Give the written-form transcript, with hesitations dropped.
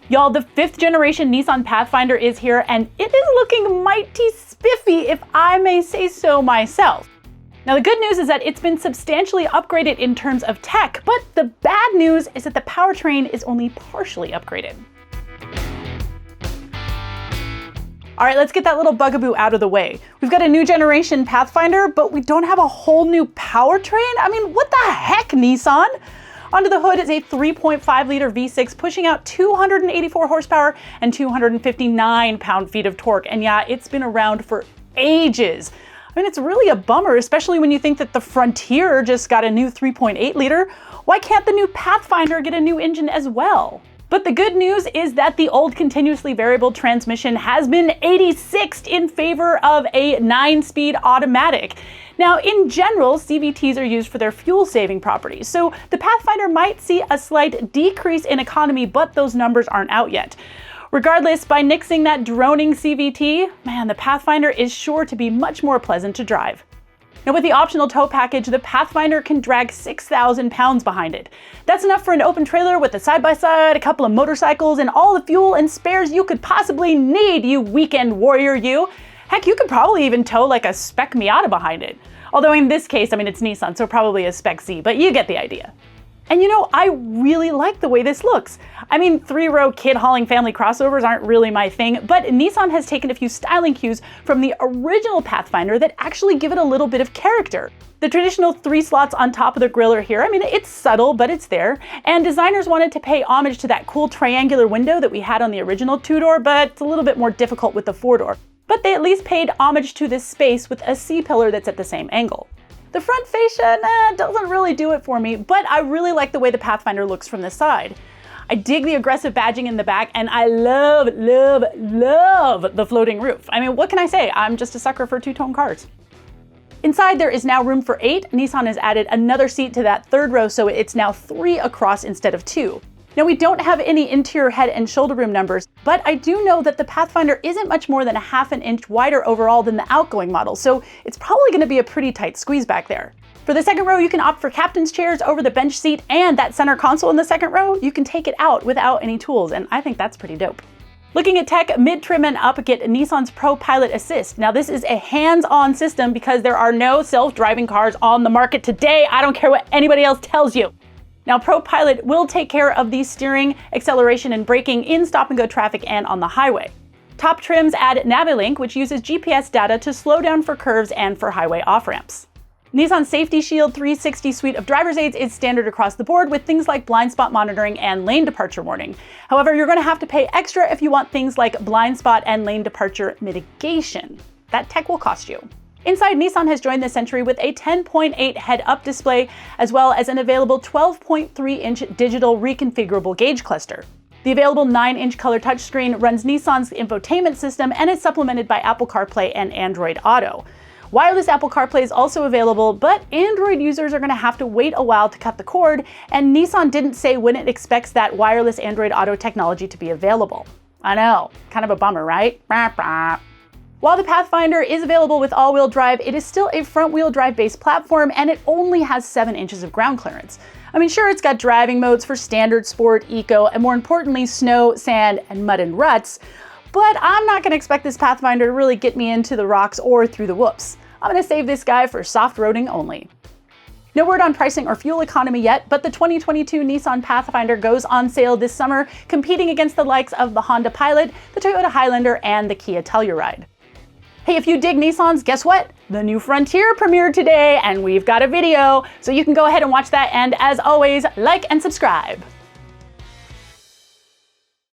Y'all, the 5th generation Nissan Pathfinder is here, and it is looking mighty spiffy, if I may say so myself. Now, the good news is that it's been substantially upgraded in terms of tech, but the bad news is that the powertrain is only partially upgraded. All right, let's get that little bugaboo out of the way. We've got a new generation Pathfinder, but we don't have a whole new powertrain? I mean, what the heck, Nissan? Under the hood is a 3.5-liter V6 pushing out 284 horsepower and 259 pound-feet of torque. And yeah, it's been around for ages. I mean, it's really a bummer, especially when you think that the Frontier just got a new 3.8-liter. Why can't the new Pathfinder get a new engine as well? But the good news is that the old continuously variable transmission has been 86'd in favor of a 9-speed automatic. Now, in general, CVTs are used for their fuel-saving properties, so the Pathfinder might see a slight decrease in economy, but those numbers aren't out yet. Regardless, by nixing that droning CVT, man, the Pathfinder is sure to be much more pleasant to drive. Now, with the optional tow package, the Pathfinder can drag 6,000 pounds behind it. That's enough for an open trailer with a side-by-side, a couple of motorcycles, and all the fuel and spares you could possibly need, you weekend warrior you. Heck, you could probably even tow like a Spec Miata behind it. Although in this case, I mean, it's Nissan, so probably a Spec Z, but you get the idea. And you know, I really like the way this looks. I mean, 3-row kid-hauling family crossovers aren't really my thing, but Nissan has taken a few styling cues from the original Pathfinder that actually give it a little bit of character. The traditional 3 slots on top of the grille are here. I mean, it's subtle, but it's there. And designers wanted to pay homage to that cool triangular window that we had on the original 2-door, but it's a little bit more difficult with the 4-door. But they at least paid homage to this space with a C-pillar that's at the same angle. The front fascia, doesn't really do it for me, but I really like the way the Pathfinder looks from this side. I dig the aggressive badging in the back, and I love, love, love the floating roof. I mean, what can I say? I'm just a sucker for two-tone cars. Inside, there is now room for 8. Nissan has added another seat to that 3rd row, so it's now 3 across instead of 2. Now, we don't have any interior head and shoulder room numbers, but I do know that the Pathfinder isn't much more than a ½ an inch wider overall than the outgoing model, so it's probably going to be a pretty tight squeeze back there. For the 2nd row, you can opt for captain's chairs over the bench seat, and that center console in the 2nd row, you can take it out without any tools, and I think that's pretty dope. Looking at tech, mid-trim and up get Nissan's Pro Pilot Assist. Now, this is a hands-on system because there are no self-driving cars on the market today. I don't care what anybody else tells you. Now, Pro Pilot will take care of the steering, acceleration, and braking in stop-and-go traffic and on the highway. Top trims add NaviLink, which uses GPS data to slow down for curves and for highway off-ramps. Nissan's Safety Shield 360 suite of driver's aids is standard across the board with things like blind spot monitoring and lane departure warning. However, you're going to have to pay extra if you want things like blind spot and lane departure mitigation. That tech will cost you. Inside, Nissan has joined the century with a 10.8 head-up display, as well as an available 12.3-inch digital reconfigurable gauge cluster. The available 9-inch color touchscreen runs Nissan's infotainment system and is supplemented by Apple CarPlay and Android Auto. Wireless Apple CarPlay is also available, but Android users are going to have to wait a while to cut the cord, and Nissan didn't say when it expects that wireless Android Auto technology to be available. I know, kind of a bummer, right? While the Pathfinder is available with all-wheel drive, it is still a front-wheel drive-based platform, and it only has 7 inches of ground clearance. I mean, sure, it's got driving modes for standard, sport, eco, and more importantly, snow, sand, and mud and ruts, but I'm not going to expect this Pathfinder to really get me into the rocks or through the whoops. I'm going to save this guy for soft roading only. No word on pricing or fuel economy yet, but the 2022 Nissan Pathfinder goes on sale this summer, competing against the likes of the Honda Pilot, the Toyota Highlander, and the Kia Telluride. Hey, if you dig Nissans, guess what? The new Frontier premiered today, and we've got a video, so you can go ahead and watch that, and as always, like and subscribe.